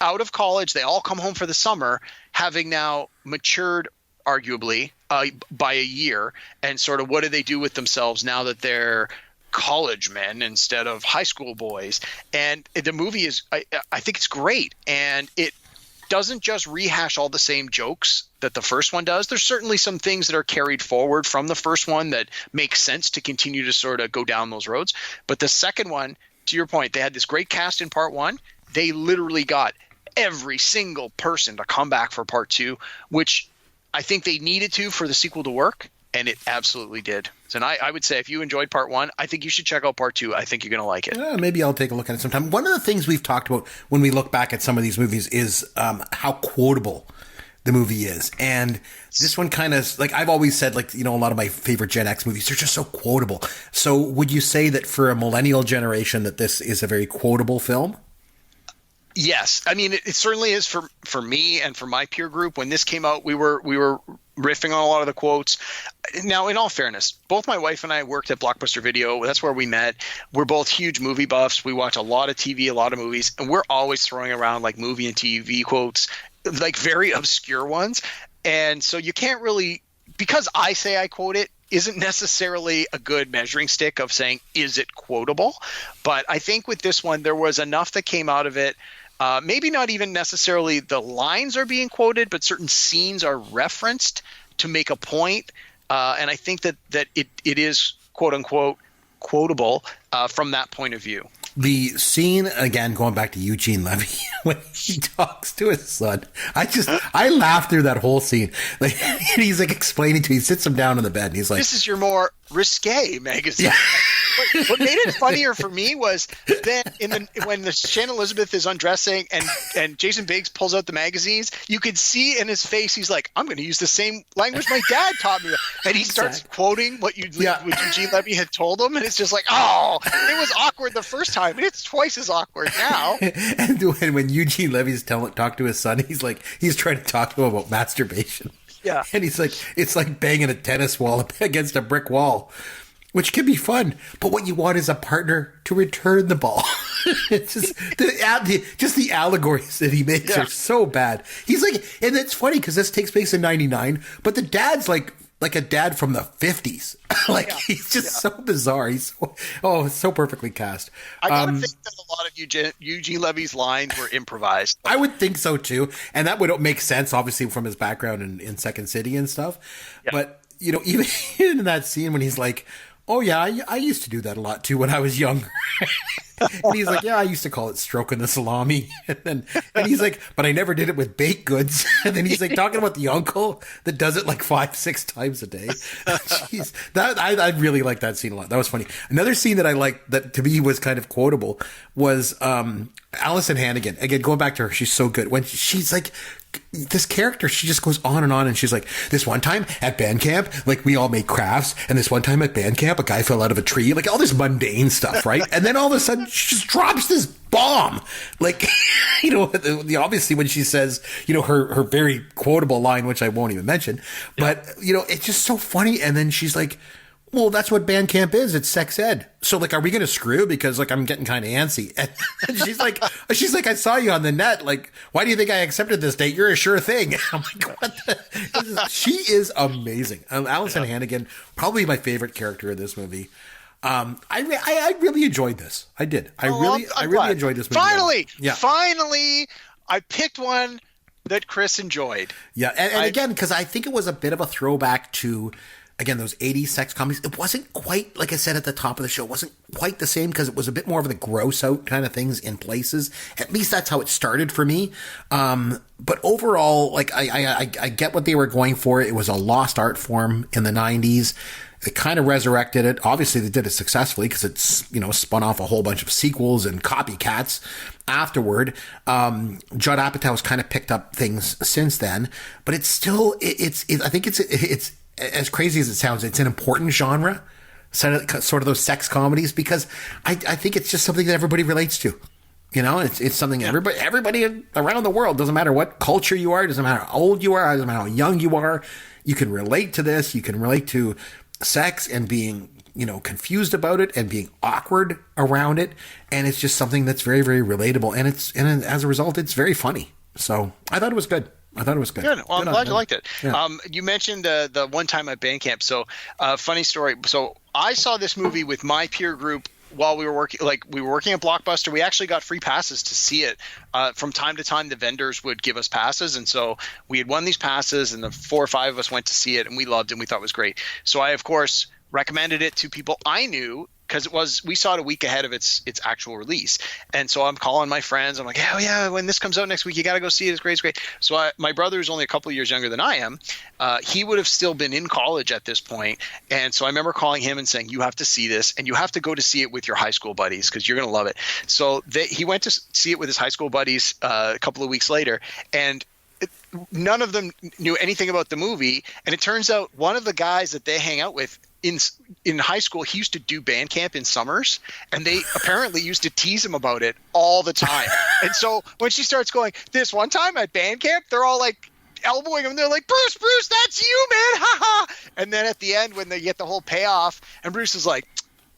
out of college. They all come home for the summer, having now matured arguably by a year. And sort of what do they do with themselves now that they're college men instead of high school boys? And the movie is, I think it's great. And it doesn't just rehash all the same jokes that the first one does. There's certainly some things that are carried forward from the first one that make sense to continue to sort of go down those roads. But the second one, to your point, they had this great cast in part one. They literally got every single person to come back for part two, which I think they needed to for the sequel to work, and it absolutely did. And I would say if you enjoyed part one, I think you should check out part two. I think you're going to like it. Maybe I'll take a look at it sometime. One of the things we've talked about when we look back at some of these movies is how quotable the movie is. And this one kind of, like I've always said, like, you know, a lot of my favorite Gen X movies, they're just so quotable. So would you say that for a millennial generation that this is a very quotable film? Yes. I mean, it certainly is for me and for my peer group. When this came out, we were riffing on a lot of the quotes. Now, in all fairness, both my wife and I worked at Blockbuster Video. That's where we met. We're both huge movie buffs. We watch a lot of TV, a lot of movies, and we're always throwing around like movie and TV quotes, like very obscure ones. And so you can't really, because I say I quote it, isn't necessarily a good measuring stick of saying, is it quotable? But I think with this one, there was enough that came out of it. Maybe not even necessarily the lines are being quoted, but certain scenes are referenced to make a point, and I think that it is quote unquote quotable from that point of view. The scene, again, going back to Eugene Levy, when he talks to his son, I laughed through that whole scene. Like, and he's like explaining to, he sits him down on the bed and he's like, "This is your more risque magazine." Yeah. What made it funnier for me was then when the Shannon Elizabeth is undressing and Jason Biggs pulls out the magazines, you could see in his face he's like, "I'm going to use the same language my dad taught me," and he starts quoting what Eugene Levy had told him, and it's just like, oh, it was awkward the first time, and it's twice as awkward now. And when Eugene Levy's talk to his son, he's trying to talk to him about masturbation. Yeah, and he's like, it's like banging a tennis wall against a brick wall. Which can be fun, but what you want is a partner to return the ball. It's just the allegories that he makes are so bad. He's like, and it's funny because this takes place in '99, but the dad's like a dad from the '50s. He's just so bizarre. He's so perfectly cast. I gotta think that a lot of Eugene Levy's lines were improvised. I would think so too, and that would make sense, obviously, from his background in Second City and stuff. Yeah. But even in that scene when he's like, "Oh yeah, I used to do that a lot too when I was younger." And he's like, "Yeah, I used to call it stroking the salami." And he's like, "But I never did it with baked goods." And then he's like talking about the uncle that does it like 5-6 times a day. Jeez, I really liked that scene a lot. That was funny. Another scene that I liked that to me was kind of quotable was Allison Hannigan. Again, going back to her, she's so good. When she's like, this character, she just goes on, and she's like, "This one time at band camp, like we all made crafts, and this one time at band camp, a guy fell out of a tree," like all this mundane stuff, right? And then all of a sudden, she just drops this bomb, like, obviously when she says, her very quotable line, which I won't even mention, but it's just so funny. And then she's like, "Well, that's what band camp is. It's sex ed. So, like, are we going to screw? Because, like, I'm getting kind of antsy." And she's like, "I saw you on the net. Like, why do you think I accepted this date? You're a sure thing." I'm like, what the? She is amazing. Allison Hannigan, probably my favorite character in this movie. I really enjoyed this. I did. I really enjoyed this movie. Finally, I picked one that Chris enjoyed. Yeah. And again, because I think it was a bit of a throwback to, again, those 80s sex comedies. It wasn't quite, like I said at the top of the show, it wasn't quite the same because it was a bit more of the gross out kind of things in places. At least that's how it started for me. But overall, like, I get what they were going for. It was a lost art form in the 90s. They kind of resurrected it. Obviously, they did it successfully because it's, spun off a whole bunch of sequels and copycats afterward. Judd Apatow's kind of picked up things since then, but it's still, I think it's as crazy as it sounds, it's an important genre, sort of those sex comedies, because I think it's just something that everybody relates to. It's something everybody around the world, doesn't matter what culture you are, doesn't matter how old you are, doesn't matter how young you are, you can relate to this. You can relate to sex and being, confused about it and being awkward around it. And it's just something that's very, very relatable. And as a result, it's very funny. So I thought it was good. Good. Well, I'm glad you liked it. Yeah. You mentioned the one time at band camp. So, funny story. So I saw this movie with my peer group while we were working. Like, we were working at Blockbuster. We actually got free passes to see it. From time to time, the vendors would give us passes, and so we had won these passes, and the 4 or 5 of us went to see it, and we loved it, and we thought it was great. So I, of course, recommended it to people I knew, because we saw it a week ahead of its actual release. And so I'm calling my friends. I'm like, "Oh yeah, when this comes out next week, you got to go see it. It's great. It's great." So my brother is only a couple of years younger than I am. He would have still been in college at this point. And so I remember calling him and saying, "You have to see this, and you have to go to see it with your high school buddies because you're going to love it." So he went to see it with his high school buddies a couple of weeks later, and none of them knew anything about the movie. And it turns out one of the guys that they hang out with in high school, he used to do band camp in summers, and they apparently used to tease him about it all the time. And so when she starts going, "This one time at band camp," they're all like elbowing him. They're like, Bruce, that's you, man. Ha ha. And then at the end, when they get the whole payoff, and Bruce is like,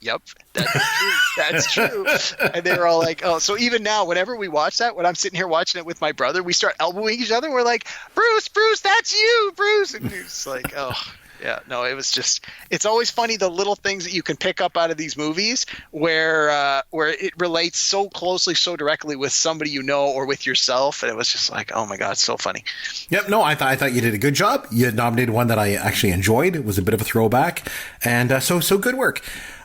"Yep, that's true. That's true." And they were all like, "Oh." So even now, whenever we watch that, when I'm sitting here watching it with my brother, we start elbowing each other. We're like, Bruce, that's you, Bruce. And it's like, oh. Yeah, no, it was just, it's always funny the little things that you can pick up out of these movies where it relates so closely, so directly with somebody you know or with yourself. And it was just like, oh my God, it's so funny. Yep, no, I thought you did a good job. You had nominated one that I actually enjoyed. It was a bit of a throwback. And so good work.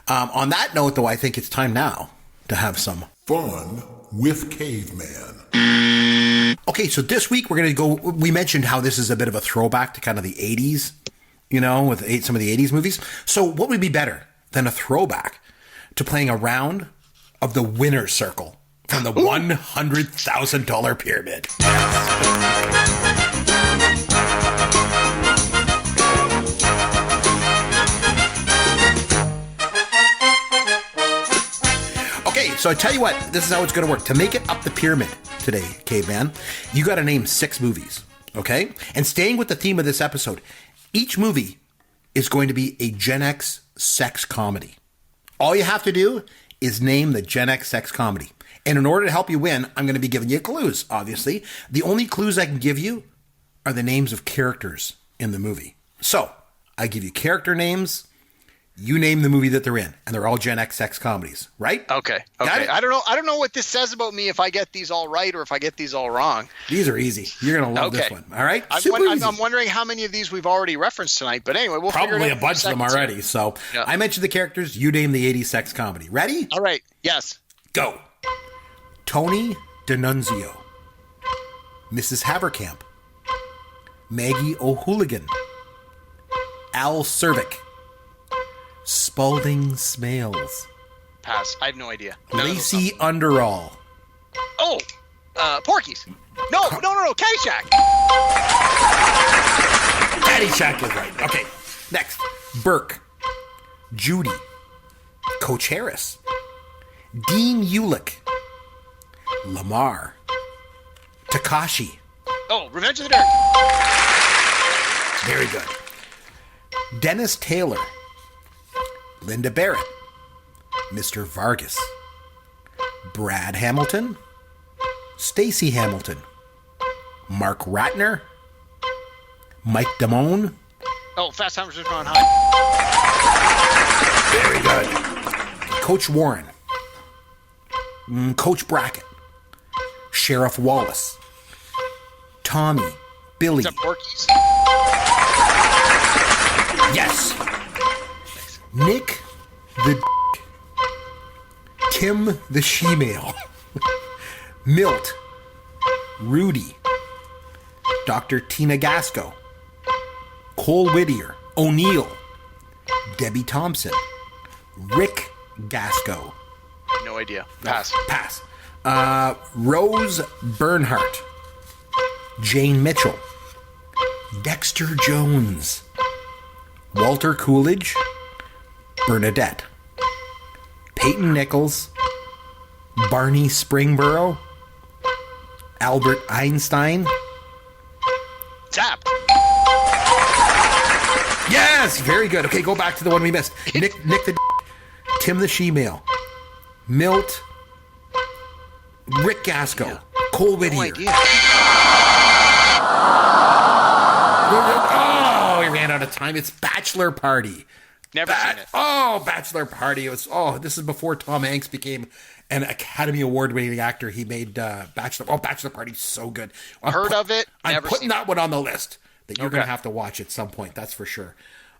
On that note, though, I think it's time now to have some fun with Caveman. Okay, so this week we're going to go, we mentioned how this is a bit of a throwback to kind of the 80s, you know, with some of the 80s movies. So what would be better than a throwback to playing a round of the winner's circle from the $100,000 pyramid? Okay, so I tell you what, this is how it's going to work. To make it up the pyramid today, Caveman, you got to name 6 movies, okay? And staying with the theme of this episode, each movie is going to be a Gen X sex comedy. All you have to do is name the Gen X sex comedy. And in order to help you win, I'm going to be giving you clues, obviously. The only clues I can give you are the names of characters in the movie. So, I give you character names. You name the movie that they're in, and they're all Gen X sex comedies, right? Okay. I don't know what this says about me if I get these all right or if I get these all wrong. These are easy. You're going to love this one. All right? I'm wondering how many of these we've already referenced tonight, but anyway, we'll figure it out. Probably a bunch of them already. So yeah. I mentioned the characters. You name the 80s sex comedy. Ready? All right. Yes. Go. Tony D'Annunzio. Mrs. Haverkamp. Maggie O'Hooligan. Al Cervic. Spalding Smales. Pass. I have no idea. Lacey Underall. Oh, Porky's. No. Caddyshack. Caddyshack is right. Okay. Next. Burke. Judy. Coach Harris. Dean Ulick. Lamar. Takashi. Oh, Revenge of the Nerds. Very good. Dennis Taylor. Linda Barrett, Mr. Vargas, Brad Hamilton, Stacy Hamilton, Mark Ratner, Mike Damone. Oh, Fast Times at Ridgemont High. Very good. Coach Warren, Coach Brackett, Sheriff Wallace, Tommy, Billy. Is that Porky's? Yes. Nick the Tim the She-Male, Milt, Rudy, Dr. Tina Gasco, Cole Whittier, O'Neill, Debbie Thompson, Rick Gasco. No idea. Pass. Pass. Rose Bernhardt, Jane Mitchell, Dexter Jones, Walter Coolidge, Bernadette, Peyton Nichols, Barney Springborough, Albert Einstein. Zap. Yes, very good. Okay, go back to the one we missed. Nick the Tim the She-Male, Milt, Rick Gasco, yeah. Cole Whittier. No idea. Oh, we ran out of time. It's Bachelor Party. Never seen it. Oh, Bachelor Party. This is before Tom Hanks became an Academy Award-winning actor. He made Bachelor Party's so good. Heard of it. I'm never putting that one on the list that you're Okay. going to have to watch at some point. That's for sure.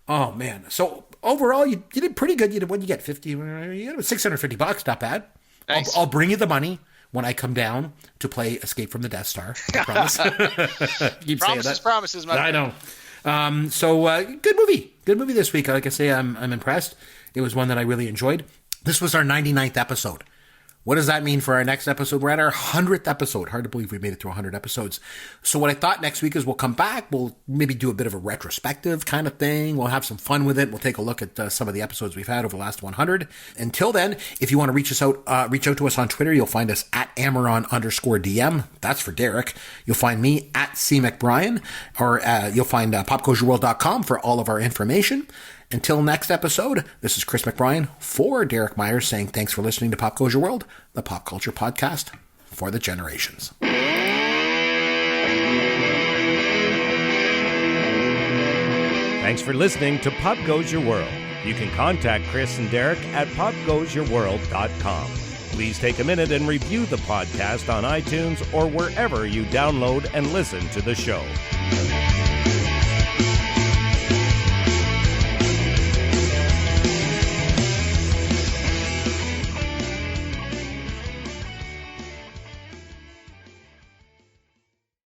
Oh, man. So, overall, you did pretty good. What did you get? You got $650. Not bad. Nice. I'll bring you the money when I come down to play Escape from the Death Star. I promise. Keep saying that. Promises, my I know. Good movie. Good movie this week. Like I say, I'm impressed. It was one that I really enjoyed. This was our 99th episode. What does that mean for our next episode? We're at our 100th episode. Hard to believe we made it to 100 episodes. So what I thought next week is we'll come back. We'll maybe do a bit of a retrospective kind of thing. We'll have some fun with it. We'll take a look at some of the episodes we've had over the last 100. Until then, if you want to reach out to us on Twitter, you'll find us at Amaron_DM. That's for Derek. You'll find me at C. McBrien, or you'll find popcultureworld.com for all of our information. Until next episode, this is Chris McBrien for Derek Myers saying thanks for listening to Pop Culture World, the pop culture podcast for the generations. Thanks for listening to Pop Goes Your World. You can contact Chris and Derek at popgoesyourworld.com. Please take a minute and review the podcast on iTunes or wherever you download and listen to the show.